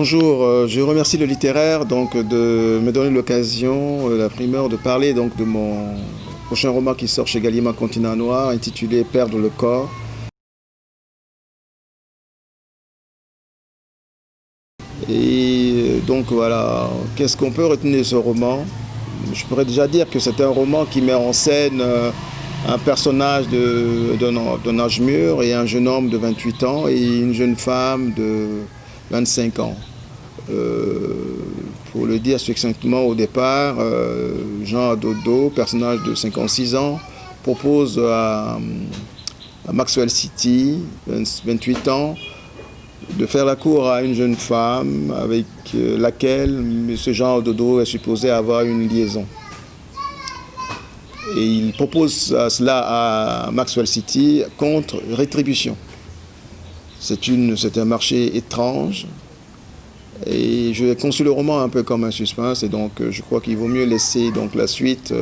bonjour, je remercie le littéraire de me donner l'occasion, la primeur de parler de mon prochain roman qui sort chez Gallimard Continent Noir intitulé Perdre le corps. Et donc voilà, qu'est-ce qu'on peut retenir de ce roman? Je pourrais déjà dire que c'est un roman qui met en scène un personnage d'un âge mûr et un jeune homme de 28 ans et une jeune femme de 25 ans. Pour le dire succinctement au départ, Jean Adodo, personnage de 56 ans, propose à Maxwell City, 28 ans, de faire la cour à une jeune femme avec laquelle M. Jean Adodo est supposé avoir une liaison. Et il propose cela à Maxwell City contre rétribution. C'est un marché étrange. Et je conçu le roman un peu comme un suspense. Et donc je crois qu'il vaut mieux laisser la suite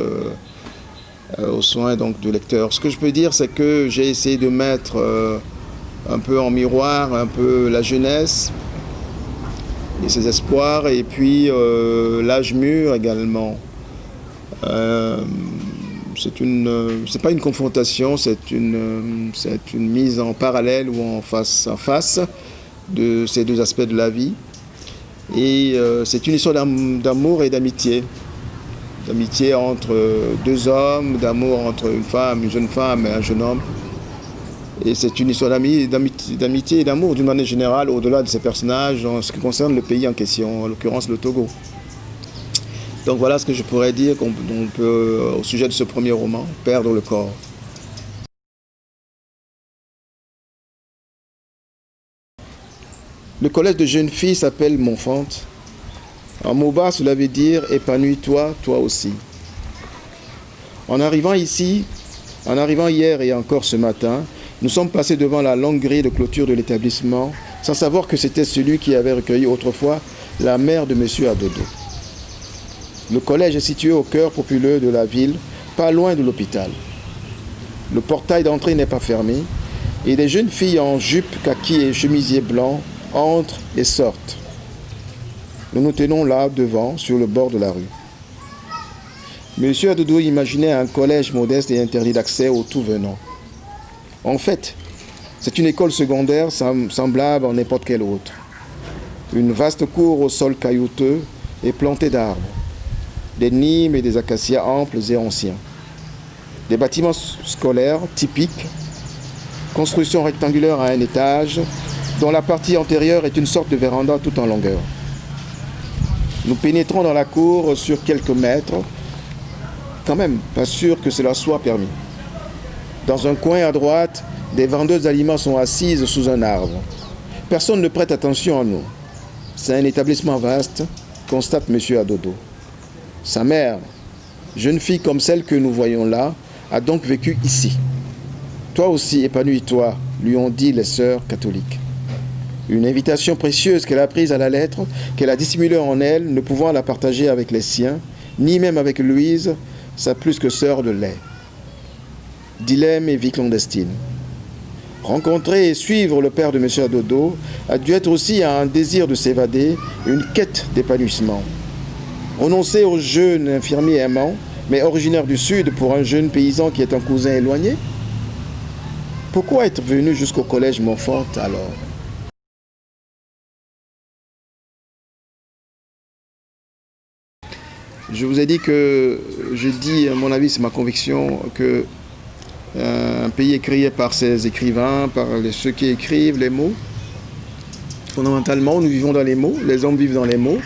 aux soins du lecteur. Ce que je peux dire, c'est que j'ai essayé de mettre un peu en miroir un peu la jeunesse et ses espoirs. Et puis l'âge mûr également. C'est pas une confrontation, c'est une mise en parallèle ou en face à face de ces deux aspects de la vie. Et c'est une histoire d'amour et d'amitié. D'amitié entre deux hommes, d'amour entre une jeune femme et un jeune homme. Et c'est une histoire d'amitié et d'amour d'une manière générale, au-delà de ces personnages, en ce qui concerne le pays en question, en l'occurrence le Togo. Donc voilà ce que je pourrais dire au sujet de ce premier roman, Perdre le corps. Le collège de jeunes filles s'appelle Montfante. En Moba, cela veut dire « épanouis-toi, toi aussi ». En arrivant hier et encore ce matin, nous sommes passés devant la longue grille de clôture de l'établissement, sans savoir que c'était celui qui avait recueilli autrefois la mère de M. Adodo. Le collège est situé au cœur populeux de la ville, pas loin de l'hôpital. Le portail d'entrée n'est pas fermé et des jeunes filles en jupe, kaki et chemisier blanc entrent et sortent. Nous nous tenons là, devant, sur le bord de la rue. Monsieur Adodo imaginait un collège modeste et interdit d'accès aux tout venants. En fait, c'est une école secondaire semblable à n'importe quelle autre. Une vaste cour au sol caillouteux et plantée d'arbres. Des nimes et des acacias amples et anciens. Des bâtiments scolaires typiques, construction rectangulaire à un étage, dont la partie antérieure est une sorte de véranda tout en longueur. Nous pénétrons dans la cour sur quelques mètres, quand même pas sûr que cela soit permis. Dans un coin à droite, des vendeuses d'aliments sont assises sous un arbre. Personne ne prête attention à nous. C'est un établissement vaste, constate M. Adodo. Sa mère, jeune fille comme celle que nous voyons là, a donc vécu ici. Toi aussi, épanouis-toi, lui ont dit les sœurs catholiques. Une invitation précieuse qu'elle a prise à la lettre, qu'elle a dissimulée en elle, ne pouvant la partager avec les siens, ni même avec Louise, sa plus que sœur de lait. Dilemme et vie clandestine. Rencontrer et suivre le père de M. Adodo a dû être aussi un désir de s'évader, une quête d'épanouissement. Renoncer au jeune infirmier aimant, mais originaire du Sud pour un jeune paysan qui est un cousin éloigné? Pourquoi être venu jusqu'au collège Montfante alors? Je vous ai dit à mon avis, c'est ma conviction, que un pays est créé par ses écrivains, par ceux qui écrivent les mots. Fondamentalement, nous vivons dans les mots, les hommes vivent dans les mots.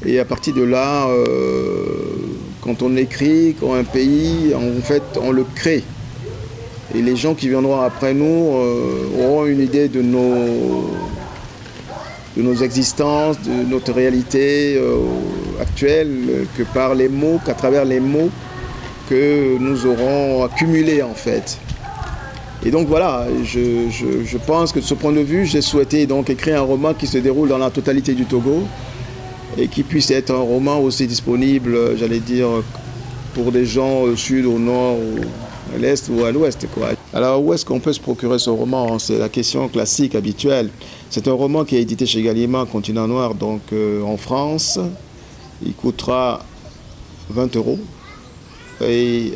Et à partir de là, quand on écrit, quand un pays, en fait, on le crée. Et les gens qui viendront après nous auront une idée de nos existences, de notre réalité actuelle, que par les mots, qu'à travers les mots que nous aurons accumulés en fait. Et donc voilà, je pense que de ce point de vue, j'ai souhaité donc écrire un roman qui se déroule dans la totalité du Togo et qui puisse être un roman aussi disponible, j'allais dire, pour des gens au sud, au nord, à l'est ou à l'ouest, quoi. Alors, où est-ce qu'on peut se procurer ce roman? C'est la question classique, habituelle. C'est un roman qui est édité chez Gallimard, Continent Noir, donc en France. Il coûtera 20 euros. Et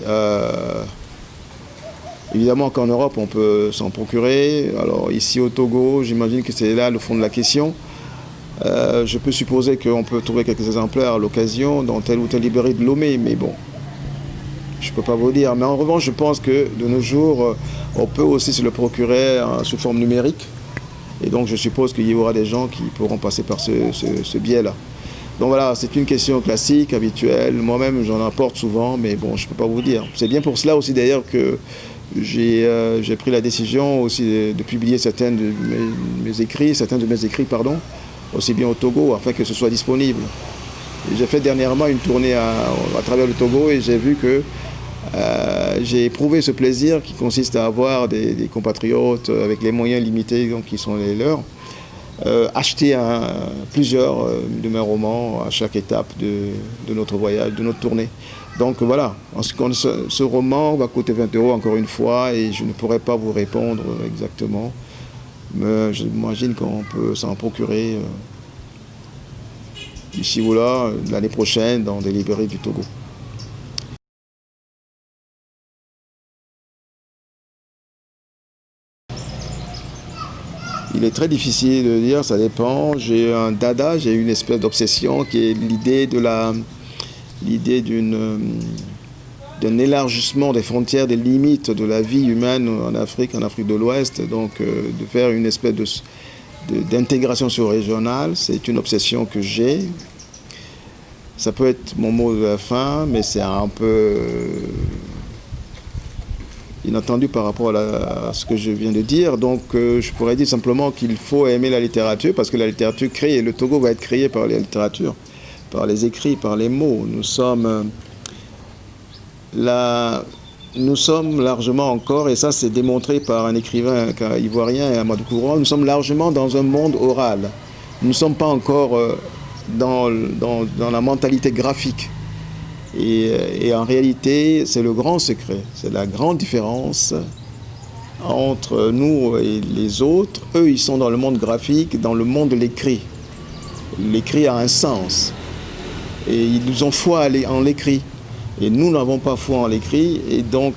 évidemment qu'en Europe, on peut s'en procurer. Alors, ici au Togo, j'imagine que c'est là le fond de la question. Je peux supposer qu'on peut trouver quelques exemplaires à l'occasion dans telle ou telle librairie de Lomé, mais bon, je ne peux pas vous dire. Mais en revanche, je pense que de nos jours, on peut aussi se le procurer sous forme numérique. Et donc, je suppose qu'il y aura des gens qui pourront passer par ce biais-là. Donc voilà, c'est une question classique, habituelle. Moi-même, j'en apporte souvent, mais bon, je ne peux pas vous dire. C'est bien pour cela aussi, d'ailleurs, que j'ai pris la décision aussi de publier certains de mes écrits, aussi bien au Togo, afin que ce soit disponible. J'ai fait dernièrement une tournée à travers le Togo et j'ai vu que j'ai éprouvé ce plaisir qui consiste à avoir des compatriotes avec les moyens limités donc, qui sont les leurs, acheter plusieurs de mes romans à chaque étape de notre voyage, de notre tournée. Donc voilà, en ce qui concerne ce roman va coûter 20 euros encore une fois et je ne pourrais pas vous répondre exactement. Mais j'imagine qu'on peut s'en procurer ici ou là, l'année prochaine, dans des librairies du Togo. Il est très difficile de dire, ça dépend. J'ai un dada, j'ai une espèce d'obsession qui est l'idée d'un élargissement des frontières, des limites de la vie humaine en Afrique de l'Ouest, donc de faire une espèce d'intégration sous-régionale. C'est une obsession que j'ai. Ça peut être mon mot de la fin, mais c'est un peu inattendu par rapport à ce que je viens de dire. Donc je pourrais dire simplement qu'il faut aimer la littérature, parce que la littérature crée, et le Togo va être créé par la littérature, par les écrits, par les mots. Nous sommes largement encore, et ça c'est démontré par un écrivain ivoirien, Amadou Kouron, nous sommes largement dans un monde oral. Nous ne sommes pas encore dans la mentalité graphique. Et en réalité, c'est le grand secret, c'est la grande différence entre nous et les autres. Eux, ils sont dans le monde graphique, dans le monde de l'écrit. L'écrit a un sens. Et ils ont foi en l'écrit. Et nous n'avons pas foi en l'écrit. Et donc,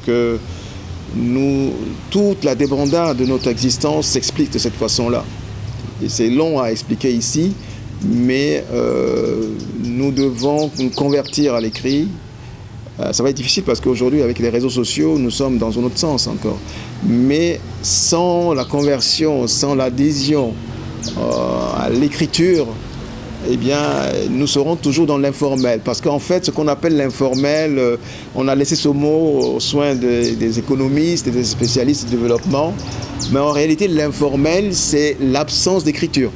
toute la débandade de notre existence s'explique de cette façon-là. Et c'est long à expliquer ici, mais nous devons nous convertir à l'écrit. Ça va être difficile parce qu'aujourd'hui, avec les réseaux sociaux, nous sommes dans un autre sens encore. Mais sans la conversion, sans l'adhésion à l'écriture, eh bien, nous serons toujours dans l'informel. Parce qu'en fait, ce qu'on appelle l'informel, on a laissé ce mot aux soins des économistes et des spécialistes de développement. Mais en réalité, l'informel, c'est l'absence d'écriture.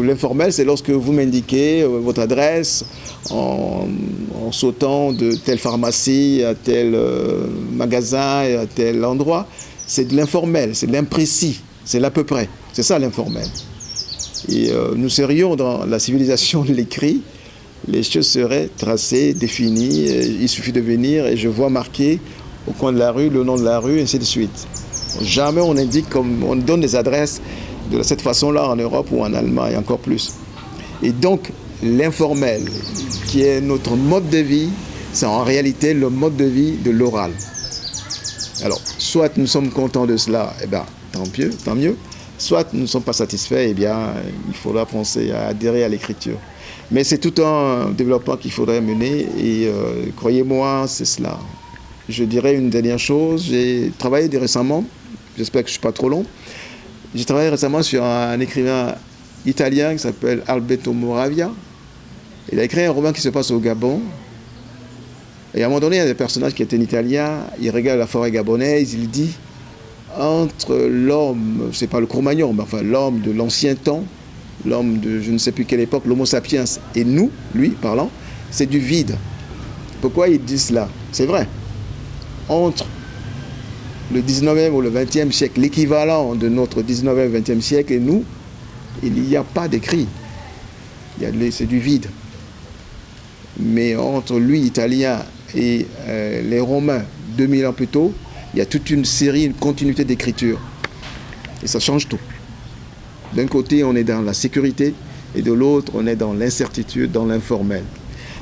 L'informel, c'est lorsque vous m'indiquez votre adresse en sautant de telle pharmacie à tel magasin et à tel endroit. C'est de l'informel, c'est de l'imprécis, c'est l'à peu près. C'est ça l'informel. Et nous serions dans la civilisation de l'écrit, les choses seraient tracées, définies, il suffit de venir et je vois marqué au coin de la rue le nom de la rue, et ainsi de suite. Jamais on indique, on donne des adresses de cette façon-là en Europe ou en Allemagne, encore plus. Et donc, l'informel, qui est notre mode de vie, c'est en réalité le mode de vie de l'oral. Alors, soit nous sommes contents de cela, eh bien, tant mieux. Soit nous ne sommes pas satisfaits, eh bien, il faudra penser à adhérer à l'écriture. Mais c'est tout un développement qu'il faudrait mener et croyez-moi, c'est cela. Je dirais une dernière chose, j'ai travaillé récemment, j'espère que je ne suis pas trop long, j'ai travaillé récemment sur un écrivain italien qui s'appelle Alberto Moravia. Il a écrit un roman qui se passe au Gabon. Et à un moment donné, il y a des personnages qui étaient italiens, il regarde la forêt gabonaise, il dit entre l'homme, c'est pas le Cro-Magnon, mais enfin l'homme de l'ancien temps, l'homme de je ne sais plus quelle époque, l'homo sapiens, et nous, lui parlant, c'est du vide. Pourquoi il dit cela? C'est vrai. Entre le 19e ou le 20e siècle, l'équivalent de notre 19e, 20e siècle, et nous, il n'y a pas d'écrit. C'est du vide. Mais entre lui, italien, et les Romains 2000 ans plus tôt, il y a toute une série, une continuité d'écriture. Et ça change tout. D'un côté, on est dans la sécurité, et de l'autre, on est dans l'incertitude, dans l'informel.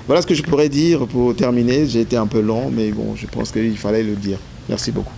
Voilà ce que je pourrais dire pour terminer. J'ai été un peu long, mais bon, je pense qu'il fallait le dire. Merci beaucoup.